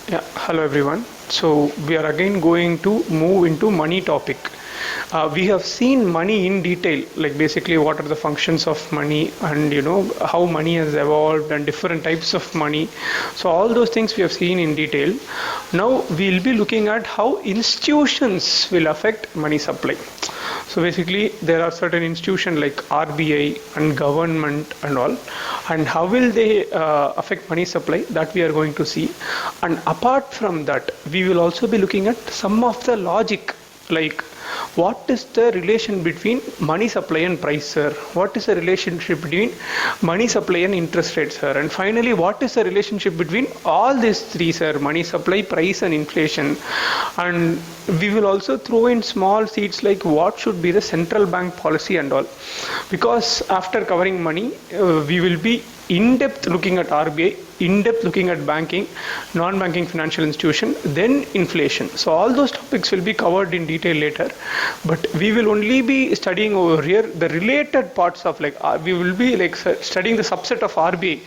Yeah, hello everyone. So we are again going to move into money topic. We have seen money in detail, like basically what are the functions of money and how money has evolved and different types of money. So all those things we have seen in detail. Now we'll be looking at how institutions will affect money supply. So basically there are certain institutions like RBI and government and all, and how will they affect money supply, that we are going to see. And apart from that, we will also be looking at some of the logic, like what is the relation between money supply and price, sir? What is the relationship between money supply and interest rates, sir? And finally, what is the relationship between all these three, sir? Money supply, price and inflation. And we will also throw in small seeds like what should be the central bank policy and all. Because after covering money, we will be in-depth looking at RBI, in-depth looking at banking, non-banking financial institution, then inflation. So all those topics will be covered in detail later, but we will only be studying over here the related parts of, like we will be like studying the subset of RBI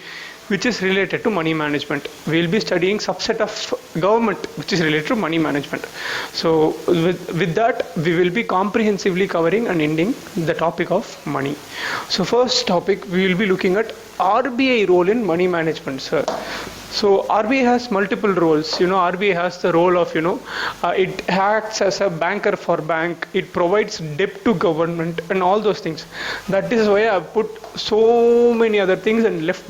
which is related to money management. We will be studying subset of government which is related to money management. So with that, we will be comprehensively covering and ending the topic of money. So first topic, we will be looking at RBI role in money management, sir. So RBI has multiple roles. RBI has the role of, it acts as a banker for bank. It provides debt to government and all those things. That is why I've put so many other things and left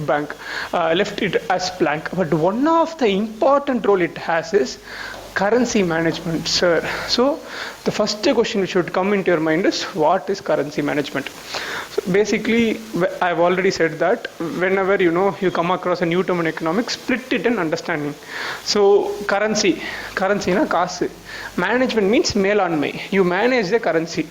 it as blank. But one of the important role it has is currency management, sir. So the first question which should come into your mind is, what is currency management? So basically, I've already said that whenever you come across a new term in economics, split it in understanding. So currency na kasu. Management means melanmai. You manage the currency.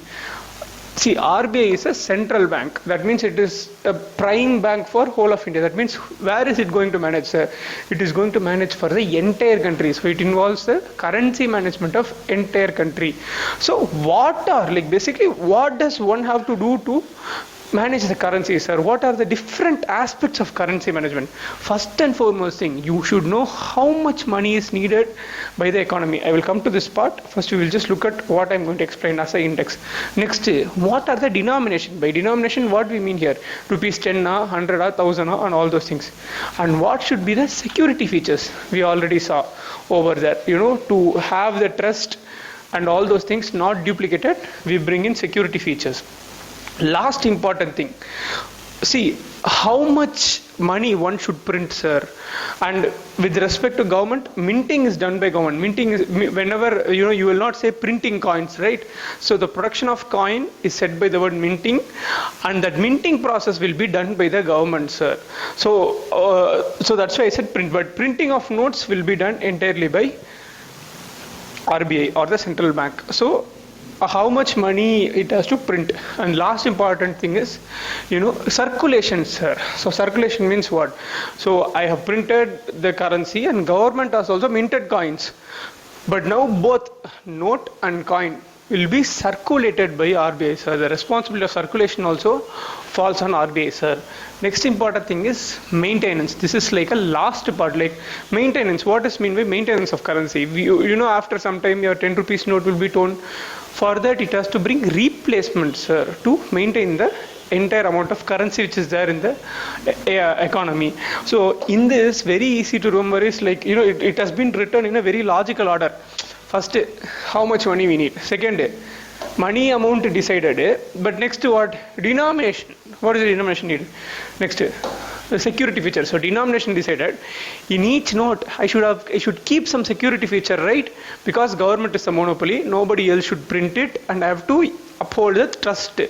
See, RBI is a central bank. That means it is a prime bank for whole of India. That means where is it going to manage, sir? It is going to manage for the entire country. So it involves the currency management of entire country. So what does one have to do to manage the currency, sir? What are the different aspects of currency management? First and foremost thing, you should know how much money is needed by the economy. I will come to this part. First, we will just look at what I'm going to explain as an index. Next, what are the denomination? By denomination, what we mean here? Rupees 10, 100, 1000, and all those things. And what should be the security features? We already saw over there. To have the trust and all those things not duplicated, we bring in security features. Last important thing, see how much money one should print, sir. And with respect to government, minting is done by government. Minting is whenever you will not say printing coins, right? So the production of coin is said by the word minting, and that minting process will be done by the government, sir. So that's why I said print. But printing of notes will be done entirely by RBI or the central bank. So how much money it has to print. And last important thing is circulation, sir. So circulation means what? So I have printed the currency and government has also minted coins, but now both note and coin will be circulated by RBI, sir. The responsibility of circulation also falls on RBI, sir. Next important thing is maintenance. This is like a last part, like maintenance. What is mean by maintenance of currency? After some time your 10 rupees note will be torn. For that, it has to bring replacements, sir, to maintain the entire amount of currency which is there in the economy. So in this, very easy to remember is like, it has been written in a very logical order. First, how much money we need. Second, money amount decided. But next, what? Denomination. What is the denomination need? Next, the security feature. So denomination decided. In each note, I should keep some security feature, right? Because government is a monopoly. Nobody else should print it, and I have to uphold the trust,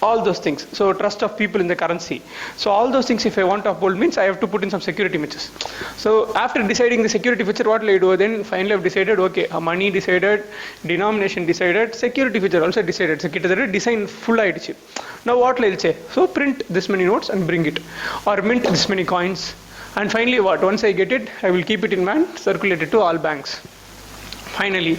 all those things. So trust of people in the currency. So all those things, if I want to uphold, means I have to put in some security features. So after deciding the security feature, what will I do? Then finally I've decided, okay, money decided, denomination decided, security feature also decided. So design full idea. Now what will I say? So print this many notes and bring it, or mint this many coins. And finally what? Once I get it, I will keep it in mind, circulate it to all banks. Finally,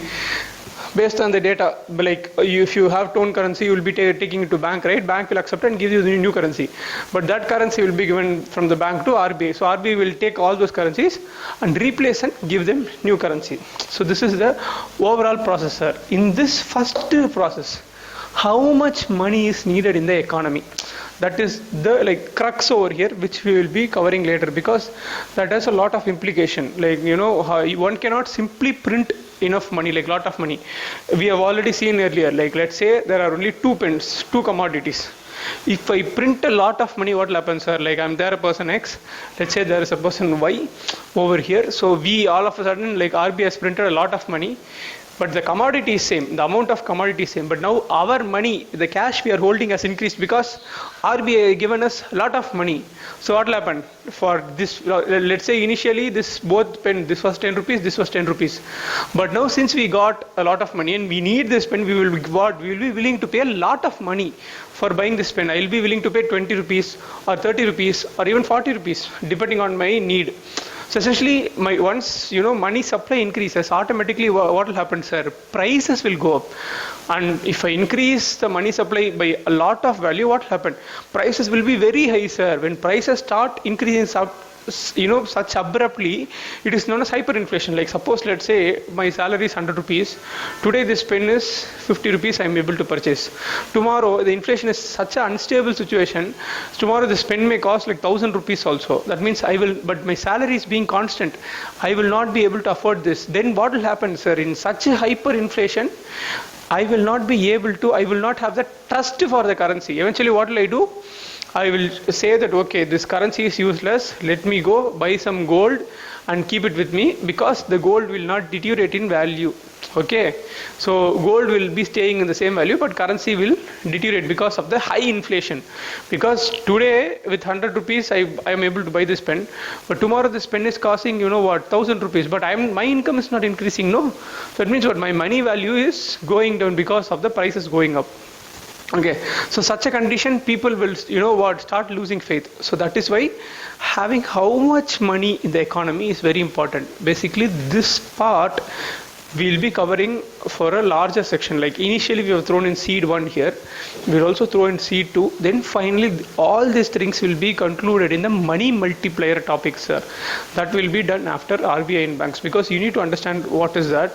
based on the data. Like if you have torn currency, you will be taking it to bank, right? Bank will accept and give you the new currency, but that currency will be given from the bank to RBI. So RBI will take all those currencies and replace and give them new currency. So this is the overall process, sir. In this first process, how much money is needed in the economy? That is the like crux over here, which we will be covering later, because that has a lot of implication. Like, you know, how one cannot simply print enough money, like lot of money. We have already seen earlier, like let's say there are only two pens, two commodities. If I print a lot of money, what will happen, sir? Like I'm there a person X, let's say there is a person Y over here. So we all of a sudden, like RBI has printed a lot of money, but the commodity is same, the amount of commodity is same. But now our money, the cash we are holding has increased because RBI given us a lot of money. So what will happen for this? Let's say initially this both pen, this was 10 rupees, this was 10 rupees. But now since we got a lot of money and we need this pen, we will be willing to pay a lot of money for buying this pen. I will be willing to pay 20 rupees or 30 rupees or even 40 rupees depending on my need. So essentially, once money supply increases, automatically what will happen, sir? Prices will go up. And if I increase the money supply by a lot of value, what will happen? Prices will be very high, sir. When prices start increasing such abruptly, it is known as hyperinflation. Like suppose, let's say my salary is 100 rupees. Today this pen is 50 rupees I am able to purchase. Tomorrow the inflation is such an unstable situation. Tomorrow this pen may cost like 1000 rupees also. That means but my salary is being constant. I will not be able to afford this. Then what will happen, sir? In such a hyperinflation, I will not have the trust for the currency. Eventually what will I do? I will say that, okay, this currency is useless. Let me go buy some gold and keep it with me, because the gold will not deteriorate in value. Okay, so gold will be staying in the same value, but currency will deteriorate because of the high inflation. Because today with 100 rupees I am able to buy this pen, but tomorrow this pen is costing 1000 rupees, but my income is not increasing. No, so that means what, my money value is going down because of the prices going up. Okay, so such a condition, people will start losing faith. So that is why having how much money in the economy is very important. Basically this part we'll be covering for a larger section. Like initially we have thrown in seed 1 here, we'll also throw in seed 2, then finally all these things will be concluded in the money multiplier topic, sir. That will be done after RBI and banks, because you need to understand what is that,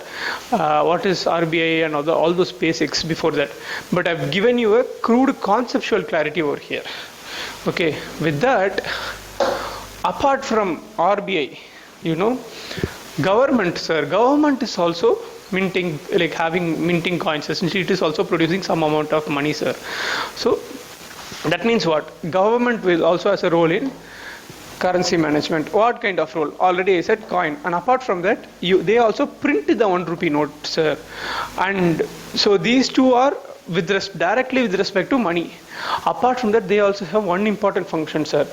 what is RBI and all those basics before that. But I've given you a crude conceptual clarity over here. Okay, with that, apart from RBI, government, sir, government is also minting coins. Essentially it is also producing some amount of money, sir. So that means what? Government will also has a role in currency management. What kind of role? Already I said coin. And apart from that, they also print the 1 rupee note, sir. And so these two are directly with respect to money. Apart from that, they also have one important function, sir.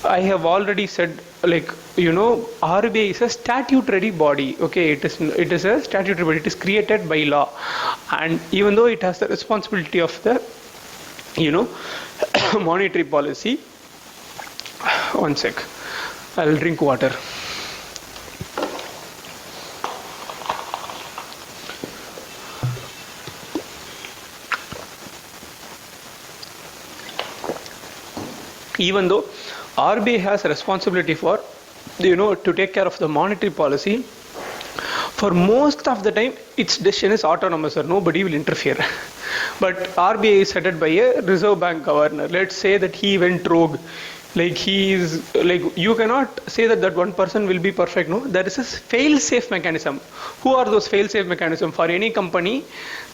I have already said, RBI is a statutory body. Okay, it is a statutory body. It is created by law, and even though it has the responsibility of the monetary policy. One sec, I'll drink water. Even though RBI has a responsibility for, to take care of the monetary policy, for most of the time its decision is autonomous, or nobody will interfere. But RBI is headed by a Reserve Bank governor. Let's say that he went rogue. You cannot say that one person will be perfect. No, there is a fail-safe mechanism. Who are those fail-safe mechanism? For any company,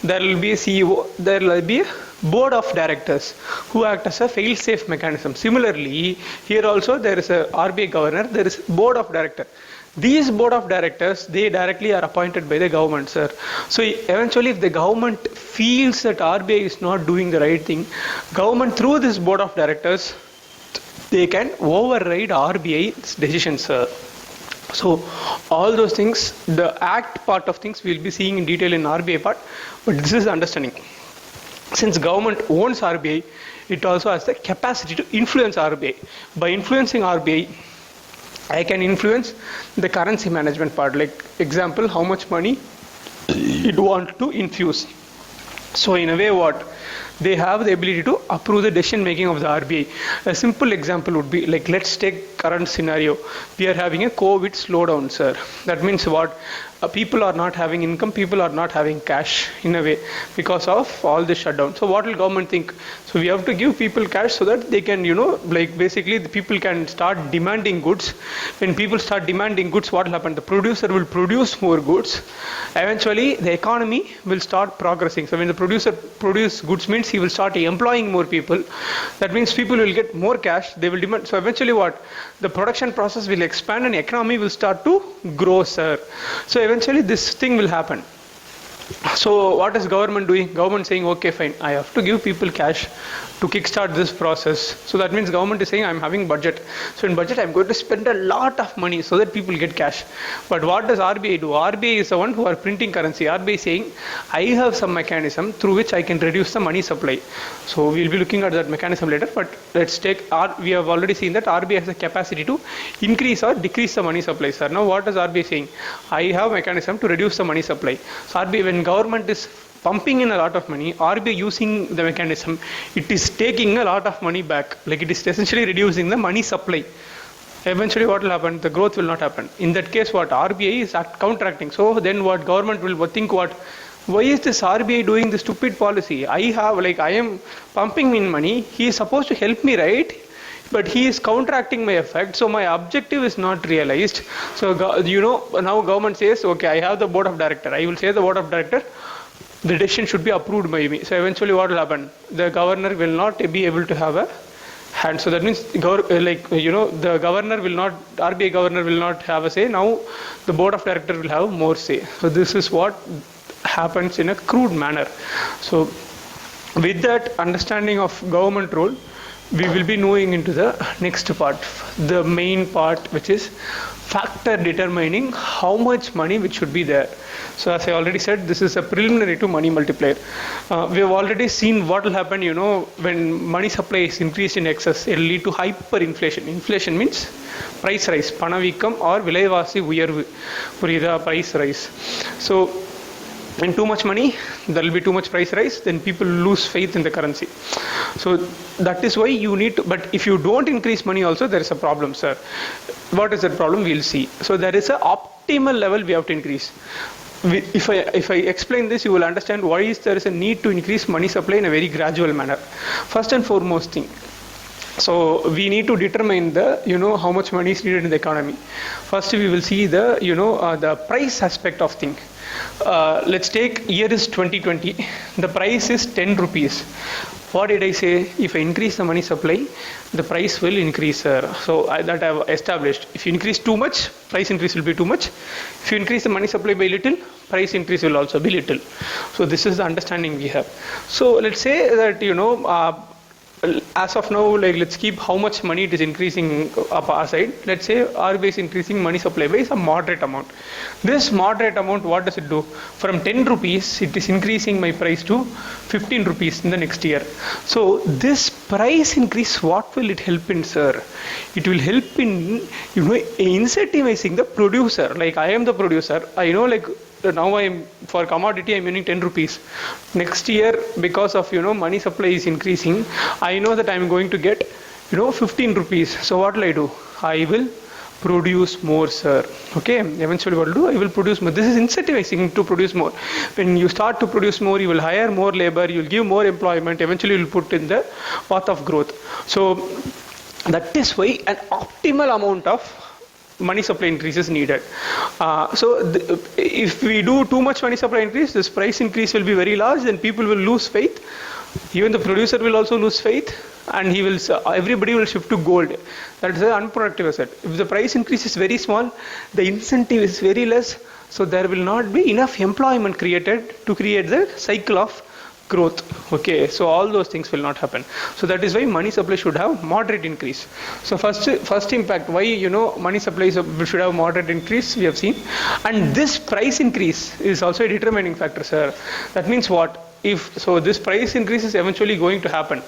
there will be a CEO, there will be a board of directors who act as a fail-safe mechanism. Similarly, here also there is a RBI governor, there is board of directors. These board of directors, they directly are appointed by the government, sir. So eventually, if the government feels that RBI is not doing the right thing, government through this board of directors, they can override RBI's decisions, sir. So all those things, the act part of things we'll be seeing in detail in RBI part, but this is the understanding. Since government owns RBI, it also has the capacity to influence RBI. By influencing RBI, I can influence the currency management part. Like example, how much money it want to infuse. So in a way, what they have the ability to approve the decision making of the RBI. A simple example would be like, let's take current scenario. We are having a COVID slowdown, sir. That means what? People are not having income, people are not having cash in a way because of all this shutdown. So what will government think? So we have to give people cash so that they can, like basically the people can start demanding goods. When people start demanding goods, what will happen? The producer will produce more goods. Eventually, the economy will start progressing. So when the producer produce goods means he will start employing more people. That means people will get more cash. They will demand. So eventually, what? The production process will expand and economy will start to grow, sir. So eventually this thing will happen. So what is government doing? Government saying, okay, fine, I have to give people cash to kickstart this process. So that means government is saying, I'm having budget. So in budget, I'm going to spend a lot of money so that people get cash. But what does RBI do? RBI is the one who are printing currency. RBI is saying, I have some mechanism through which I can reduce the money supply. So we'll be looking at that mechanism later. But let's take, we have already seen that RBI has the capacity to increase or decrease the money supply, sir. Now what is RBI saying? I have mechanism to reduce the money supply. So RBI, when government is pumping in a lot of money, RBI using the mechanism, it is taking a lot of money back. Like it is essentially reducing the money supply. Eventually what will happen? The growth will not happen. In that case, what? RBI is counteracting. So then what government will think, what? Why is this RBI doing this stupid policy? I am pumping in money. He is supposed to help me, right? But he is counteracting my effect, so my objective is not realized. So now government says, okay, I have the board of director. I will say the board of director, the decision should be approved by me. So eventually what will happen? The governor will not be able to have a hand. So that means the governor will not, RBI governor will not have a say. Now the board of director will have more say. So this is what happens in a crude manner. So with that understanding of government role, we will be moving into the next part, the main part, which is factor determining how much money which should be there. So as I already said, this is a preliminary to money multiplier. We have already seen what will happen, when money supply is increased in excess, it will lead to hyperinflation. Inflation means price rise, panavikam or vilayvasi uyarvu, purida, price rise. So when too much money, there will be too much price rise, then people lose faith in the currency. So that is why you need to, but if you don't increase money also, there is a problem, sir. What is that problem? We'll see. So there is an optimal level we have to increase. If I explain this, you will understand why there is a need to increase money supply in a very gradual manner. First and foremost thing, so we need to determine the, how much money is needed in the economy. First we will see the, the price aspect of thing. Let's take year is 2020, the price is 10 rupees. What did I say? If I increase the money supply, the price will increase, sir. So that I have established. If you increase too much, price increase will be too much. If you increase the money supply by little, price increase will also be little. So this is the understanding we have. So let's say that, as of now, let's keep how much money it is increasing up aside. Let's say RBI is increasing money supply by some moderate amount. This moderate amount, what does it do? From 10 rupees, it is increasing my price to 15 rupees in the next year. So this price increase, what will it help in, sir? It will help in, incentivizing the producer. Like I am the producer, I know now I am for commodity I'm earning 10 rupees. Next year, because of money supply is increasing, I know that I'm going to get 15 rupees. So what will I do? I will produce more, sir. Okay, eventually what will do? I will produce more. This is incentivizing to produce more. When you start to produce more, you will hire more labor, you will give more employment, eventually you will put in the path of growth. So that is why an optimal amount of money supply increase is needed. If we do too much money supply increase, this price increase will be very large, then people will lose faith. Even the producer will also lose faith, and everybody will shift to gold. That is an unproductive asset. If the price increase is very small, the incentive is very less, so there will not be enough employment created to create the cycle of growth. Okay, so all those things will not happen. So that is why money supply should have moderate increase. So first impact, why money supply should have moderate increase, we have seen. And this price increase is also a determining factor, sir. That means what? So this price increase is eventually going to happen.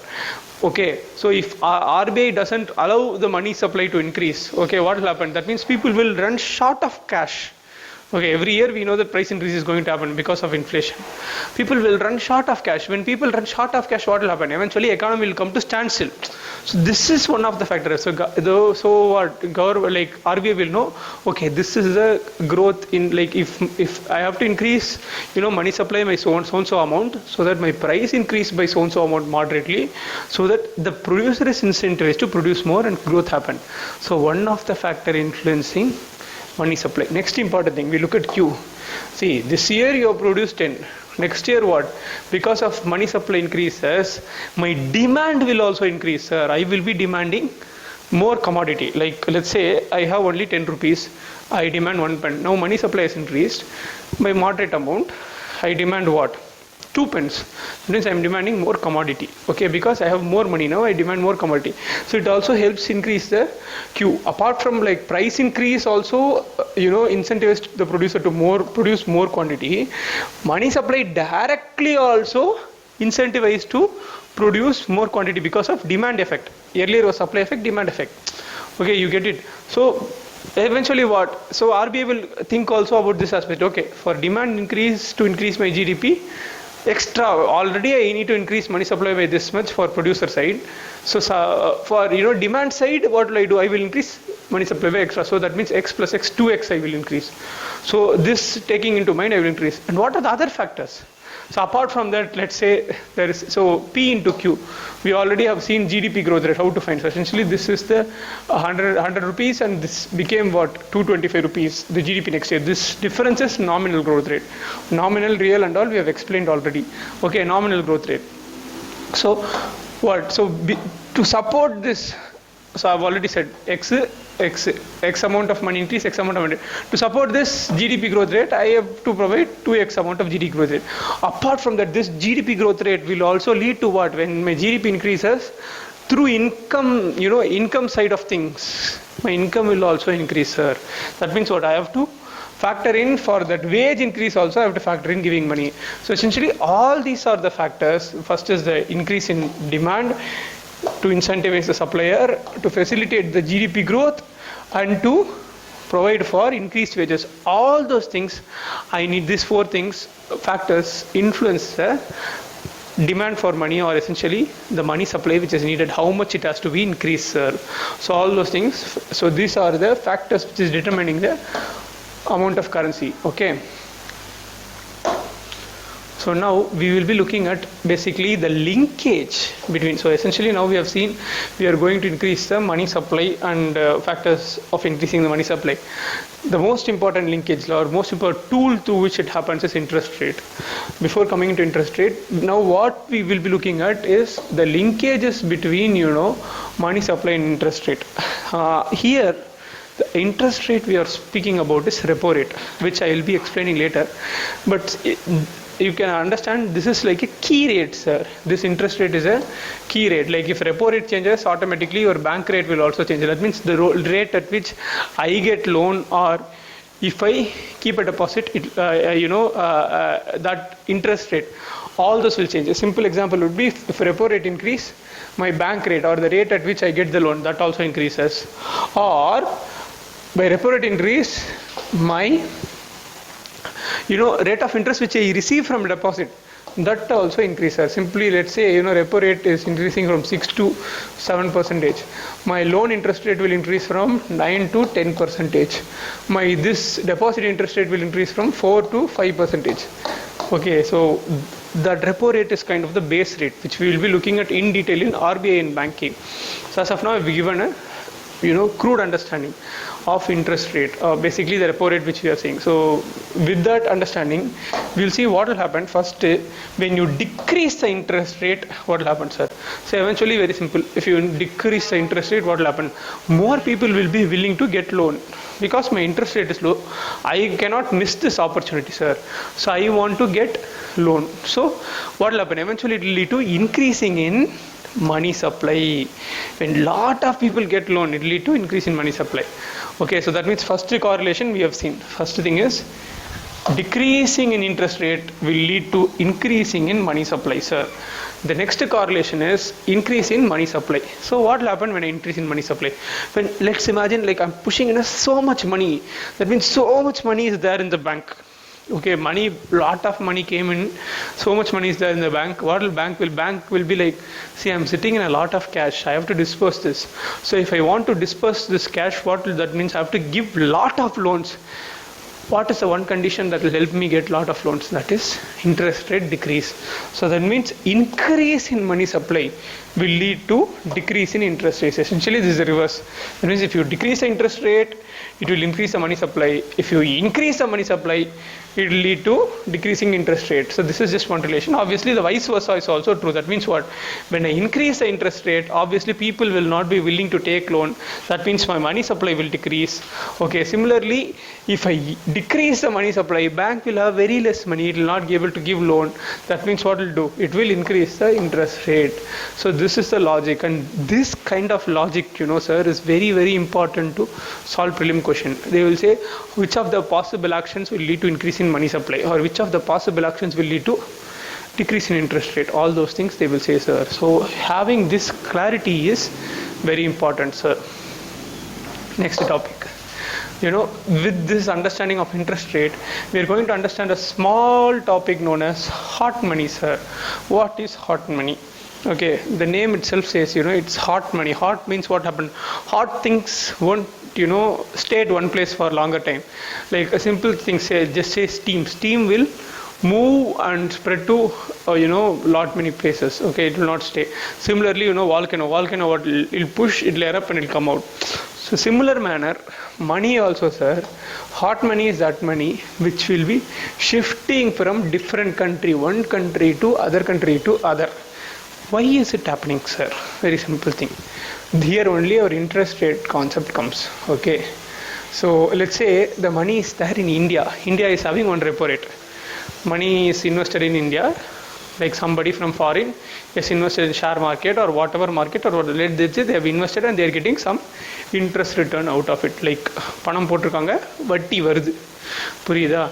Okay, so if RBI doesn't allow the money supply to increase, okay, what will happen? That means people will run short of cash. Okay, every year we know that price increase is going to happen because of inflation. People will run short of cash. When people run short of cash, what will happen? Eventually, economy will come to standstill. So this is one of the factors. So what government, like RBI will know, okay, this is the growth in, like, if I have to increase, money supply by so and so amount, so that my price increase by so and so amount moderately, so that the producer is incentivized to produce more and growth happen. So one of the factor influencing money supply. Next important thing, we look at Q. See, this year you have produced 10. Next year what? Because of money supply increases, my demand will also increase, sir. I will be demanding more commodity. Like, let's say I have only 10 rupees. I demand 1 pen. Now money supply has increased by moderate amount. I demand what? 2 pence. That means I am demanding more commodity. Okay, because I have more money now, I demand more commodity. So it also helps increase the Q. Apart from like price increase, also incentivize the producer to produce more quantity. Money supply directly also incentivized to produce more quantity because of demand effect. Earlier was supply effect, demand effect. Okay, you get it. So eventually what? So RBI will think also about this aspect. Okay, for demand increase to increase my GDP, extra already I need to increase money supply by this much for producer side. So for demand side, what will I do? I will increase money supply by extra. So that means x plus x, 2x I will increase. So this taking into mind, I will increase. And what are the other factors? So apart from that, let's say there is, so P into Q. We already have seen GDP growth rate, how to find. So essentially this is the 100 rupees and this became what? 225 rupees, the GDP next year. This difference is nominal growth rate. Nominal, real and all we have explained already. Okay, nominal growth rate. So what? So to support this, so I've already said X amount of money increase, X amount of money. To support this GDP growth rate, I have to provide 2X amount of GDP growth rate. Apart from that, this GDP growth rate will also lead to what? When my GDP increases, through income, income side of things, my income will also increase, sir. That means what? I have to factor in for that wage increase also, I have to factor in giving money. So essentially all these are the factors. First is the increase in demand, to incentivize the supplier, to facilitate the GDP growth, and to provide for increased wages. All those things, I need these 4 things, factors influence the demand for money, or essentially the money supply which is needed, how much it has to be increased, sir. So all those things, so these are the factors which is determining the amount of currency. Okay. So now we will be looking at basically the linkage between, so essentially now we have seen we are going to increase the money supply and factors of increasing the money supply. The most important linkage or most important tool through which it happens is interest rate. Before coming into interest rate, now what we will be looking at is the linkages between money supply and interest rate. Here the interest rate we are speaking about is repo rate, which I will be explaining later. But you can understand this is like a key rate, sir. This interest rate is a key rate. Like if repo rate changes, automatically your bank rate will also change. That means the rate at which I get loan, or if I keep a deposit, that interest rate, all those will change. A simple example would be if repo rate increase, my bank rate or the rate at which I get the loan, that also increases. Or by repo rate increase, my rate of interest which I receive from deposit, that also increases. Simply let's say repo rate is increasing from 6 to 7%. My loan interest rate will increase from 9 to 10%. My this deposit interest rate will increase from 4 to 5%. Okay, so that repo rate is kind of the base rate which we will be looking at in detail in RBI and banking. So as of now we have given a crude understanding of interest rate, basically the repo rate which we are seeing. So with that understanding, we'll see what will happen. First, when you decrease the interest rate, what will happen, sir? So eventually, very simple. If you decrease the interest rate, what will happen? More people will be willing to get loan. Because my interest rate is low, I cannot miss this opportunity, sir. So I want to get loan. So what will happen? Eventually, it will lead to increasing in money supply. When lot of people get loan, it will lead to increase in money supply. Okay, so that means first correlation we have seen. First thing is decreasing in interest rate will lead to increasing in money supply, sir. The next correlation is increase in money supply. So what will happen when I increase in money supply? When, let's imagine, like, I'm pushing in so much money, that means so much money is there in the bank. Okay, money, lot of money came in, so much money is there in the bank. What will bank will be like, see, I'm sitting in a lot of cash, I have to disperse this. So if I want to disperse this cash, what will that means? I have to give lot of loans. What is the one condition that will help me get lot of loans? That is interest rate decrease. So that means increase in money supply will lead to decrease in interest rates. Essentially this is the reverse. That means if you decrease the interest rate, it will increase the money supply. If you increase the money supply, it will lead to decreasing interest rate. So this is just one relation. Obviously the vice versa is also true. That means what? When I increase the interest rate, obviously people will not be willing to take loan. That means my money supply will decrease. Okay, similarly, if I decrease the money supply, bank will have very less money, it will not be able to give loan. That means what it will do? It will increase the interest rate. So this is the logic, and this kind of logic, sir, is very, very important to solve prelim question. They will say which of the possible actions will lead to increase in money supply, or which of the possible actions will lead to decrease in interest rate. All those things they will say, sir. So having this clarity is very important, sir. Next topic. With this understanding of interest rate, we are going to understand a small topic known as hot money, sir. What is hot money? Okay, the name itself says, it's hot money. Hot means what happened? Hot things won't, stay at one place for a longer time. Like a simple thing, just say steam. Steam will move and spread to, lot many places. Okay, it will not stay. Similarly, volcano, what it'll push, it'll air up and it'll come out. So similar manner, money also, sir, hot money is that money which will be shifting from different country, one country to other country to other. Why is it happening, sir? Very simple thing. Here only our interest rate concept comes. Okay. So let's say the money is there in India. India is having one repo rate. Money is invested in India. Like somebody from foreign is invested in share market or whatever market, or what, let's say they have invested and they are getting some interest return out of it. Like பணம் போட்டிருக்காங்க, வட்டி வருது. புரியுதா?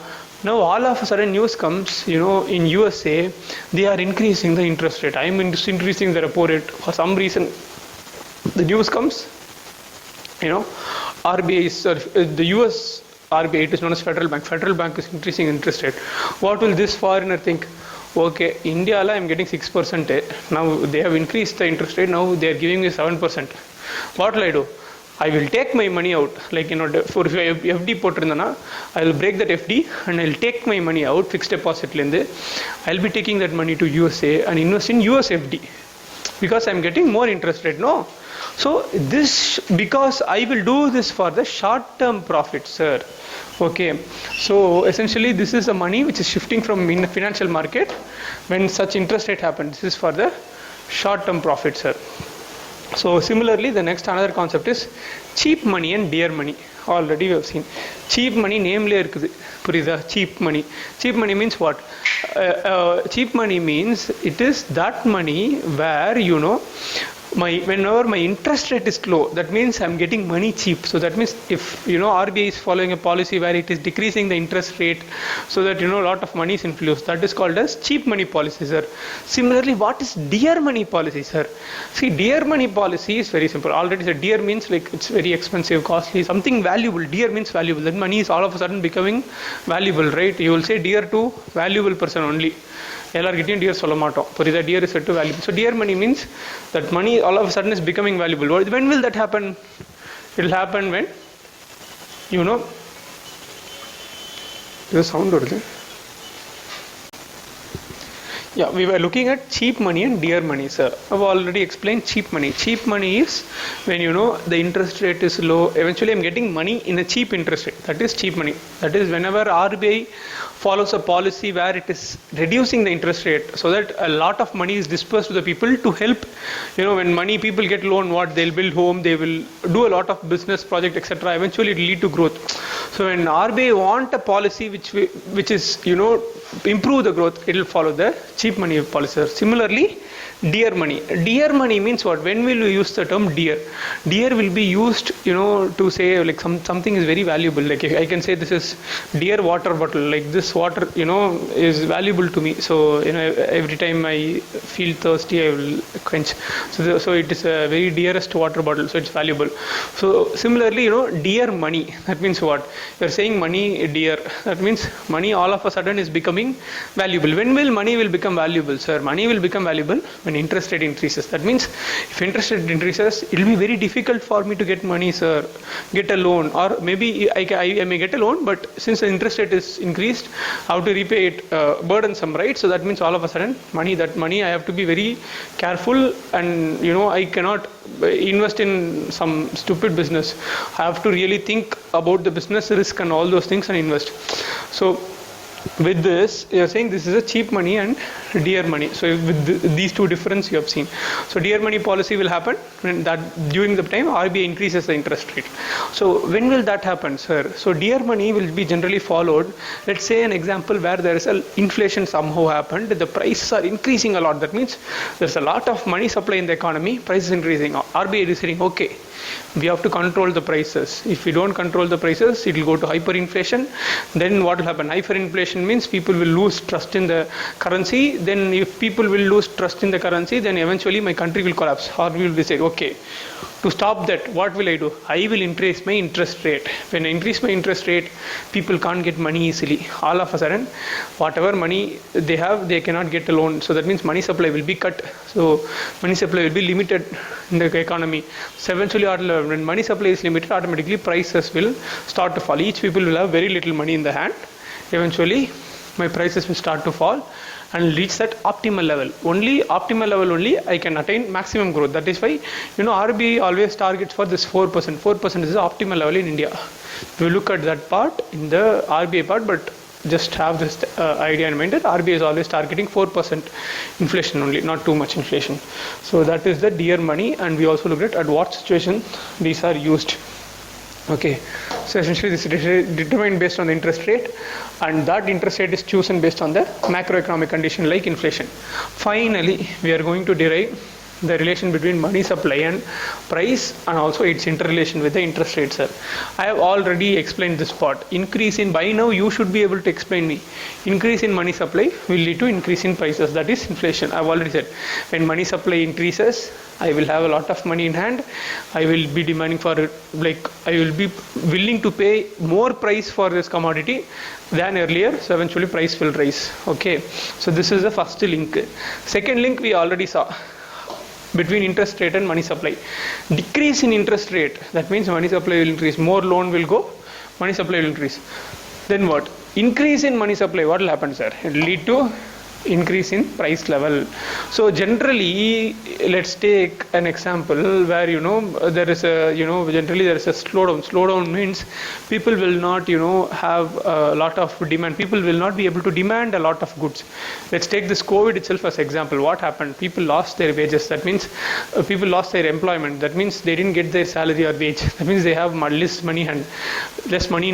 Now all of a sudden news comes, in USA they are increasing the interest rate. I am increasing the repo rate for some reason. The news comes, RBI is the US RBI, it is known as Federal Bank. Federal Bank is increasing interest rate. What will this foreigner think? Okay, India I am getting 6%. Now they have increased the interest rate. Now they are giving me 7%. What will I do? I will take my money out. Like, for FD potrindana, I will break that FD and I will take my money out, fixed deposit lende. I will be taking that money to USA and invest in US FD because I am getting more interest rate. No. So this, because I will do this for the short term profit, sir. Okay, so essentially this is the money which is shifting from in the financial market when such interest rate happens. This is for the short term profit, sir. So similarly, the next another concept is cheap money and dear money. Already we have seen cheap money, namely irukudhu. Cheap money. Cheap money means what? Cheap money means it is that money where whenever my interest rate is low, that means I'm getting money cheap. So that means if RBI is following a policy where it is decreasing the interest rate so that a lot of money is infused, that is called as cheap money policy, sir. Similarly, what is dear money policy, sir? See, dear money policy is very simple. Already said dear means like it's very expensive, costly, something valuable. Dear means valuable. That money is all of a sudden becoming valuable, right? You will say dear to valuable person only. எல்லார்கிட்டயும் dear சொல்ல மாட்டோம். புரியுதா? Dear is said to valuable. So dear money means that money all of a sudden is becoming valuable. When will that happen? It will happen when this sound வருது. Yeah, we were looking at cheap money and dear money, sir. I've already explained cheap money. Cheap money is when the interest rate is low. Eventually I'm getting money in a cheap interest rate. That is cheap money. That is whenever RBI follows a policy where it is reducing the interest rate so that a lot of money is dispersed to the people to help, when money people get loan, what they'll build home, they will do a lot of business project, etc. Eventually it will lead to growth. So when RBI want a policy which is improve the growth, it will follow the cheap money policy. Similarly, dear money. Dear money means what? When will we use the term dear? Dear will be used, to say like something is very valuable. Like I can say this is dear water bottle. Like this water, is valuable to me. So every time I feel thirsty, I will quench. So it is a very dearest water bottle. So it's valuable. So similarly, dear money. That means what? You're saying money dear. That means money all of a sudden is becoming valuable. When will money will become valuable, sir? Money will become valuable when interest rate increases. That means if interest rate increases, it will be very difficult for me to get money, sir, get a loan, or maybe I may get a loan, but since the interest rate is increased, how to repay it burdensome, right? So that means all of a sudden that money I have to be very careful, and I cannot invest in some stupid business. I have to really think about the business risk and all those things and invest. So with this, you are saying this is a cheap money and dear money. So with these two difference you have seen. So dear money policy will happen when that during the time RBI increases the interest rate. So when will that happen, sir? So dear money will be generally followed. Let's say an example where there is a inflation somehow happened. The prices are increasing a lot. That means there's a lot of money supply in the economy. Price is increasing. RBI is saying, okay, we have to control the prices. If we don't control the prices, it will go to hyperinflation. Then what will happen? Hyperinflation means people will lose trust in the currency. Then if people will lose trust in the currency, then eventually my country will collapse. Or we will decide, okay, to stop that, what will I do? I will increase my interest rate. When I increase my interest rate, people can't get money easily. All of a sudden, whatever money they have, they cannot get a loan. So that means money supply will be cut. So money supply will be limited in the economy. So eventually, when money supply is limited, automatically prices will start to fall. Each people will have very little money in the hand. Eventually, my prices will start to fall and reach that optimal level. Optimal level only I can attain maximum growth. That is why RBI always targets for this 4%. 4% is the optimal level in India. We look at that part in the RBI part, but just have this idea in mind that RBI is always targeting 4% inflation only, not too much inflation. So that is the dear money, and we also looked at what situation these are used. Okay, so essentially this is determined based on the interest rate, and that interest rate is chosen based on the macroeconomic condition like inflation. Finally, we are going to derive the relation between money supply and price, and also its interrelation with the interest rate, sir. I have already explained this part. By now you should be able to explain me. Increase in money supply will lead to increase in prices, that is inflation. I have already said, when money supply increases, I will have a lot of money in hand. I will be demanding for I will be willing to pay more price for this commodity than earlier. So eventually price will rise. Okay, so this is the first link. Second link we already saw, between interest rate and money supply. Decrease in interest rate, that means money supply will increase. More loan will go, money supply will increase. Then what? Increase in money supply, what will happen, sir? It will lead to increase in price level. So generally, let's take an example where there is a generally there is a slowdown means people will not have a lot of demand. People will not be able to demand a lot of goods. Let's take this COVID itself as example. What happened? People lost their wages. That means people lost their employment. That means they didn't get their salary or wage. That means they have less money in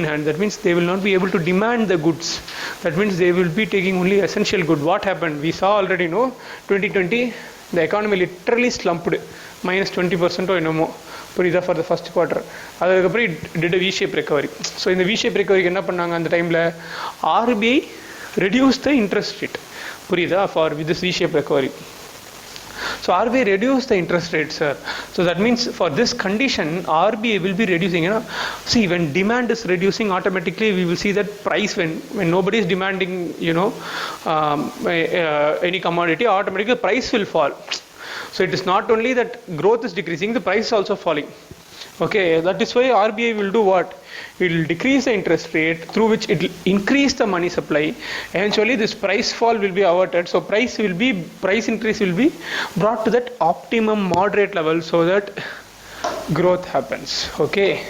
hand. That means they will not be able to demand the goods. That means they will be taking only essential good. What happened? We saw already 2020 the economy literally slumped -20% or more for the first quarter. It did a V-shaped recovery. So in the V-shaped recovery enna pannanga and time RBI reduced the interest rate for this V-shaped recovery. So RBI reduced the interest rate, sir. So that means for this condition, RBI will be reducing. See, when demand is reducing, automatically we will see that price when nobody is demanding, any commodity, automatically the price will fall. So it is not only that growth is decreasing, the price is also falling. Okay, that is why RBI will do what? It will decrease the interest rate, through which it will increase the money supply. Eventually this price fall will be averted. So price increase will be brought to that optimum moderate level so that growth happens. Okay.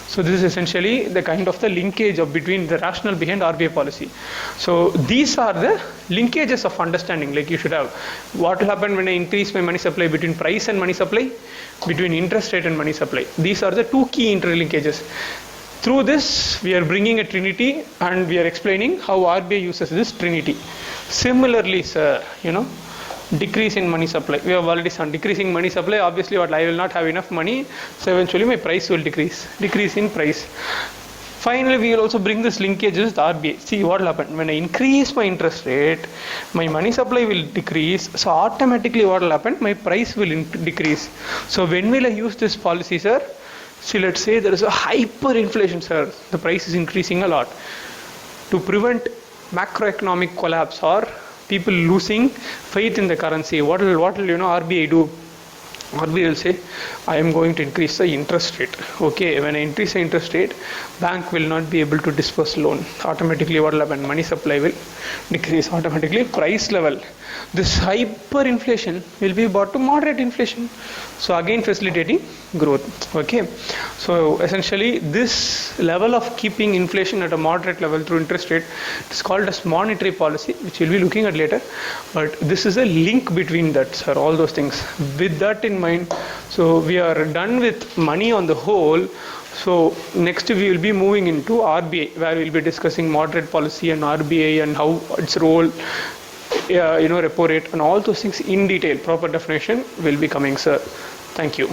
So this is essentially the kind of the linkage between the rationale behind RBI policy. So these are the linkages of understanding, like you should have. What will happen when I increase my money supply? Between price and money supply, between interest rate and money supply. These are the two key interlinkages. through this we are bringing a trinity and we are explaining how RBI uses this trinity. Similarly, sir, decrease in money supply. We have already seen decreasing money supply. Obviously, what I will not have enough money, so eventually my price will decrease. Decrease in price. Finally, we will also bring this linkages with RBI. See what will happen when I increase my interest rate, my money supply will decrease. So automatically, what will happen? My price will decrease. So when will I use this policy, sir? See, let's say there is a hyperinflation, sir. The price is increasing a lot. To prevent macroeconomic collapse or people losing faith in the currency, what will RBI do? RBI will say, I am going to increase the interest rate. Okay, when I increase the interest rate, bank will not be able to disperse loan. Automatically what will happen? Money supply will decrease. Automatically price level. This hyperinflation will be brought to moderate inflation. So again facilitating growth. Okay, so essentially this level of keeping inflation at a moderate level through interest rate is called as monetary policy, which we'll be looking at later. But this is a link between that, sir, all those things. With that in mind, so we are done with money on the whole. So next we will be moving into RBI, where we'll be discussing moderate policy and RBI and how its role, repo rate and all those things in detail. Proper definition will be coming, sir. Thank you.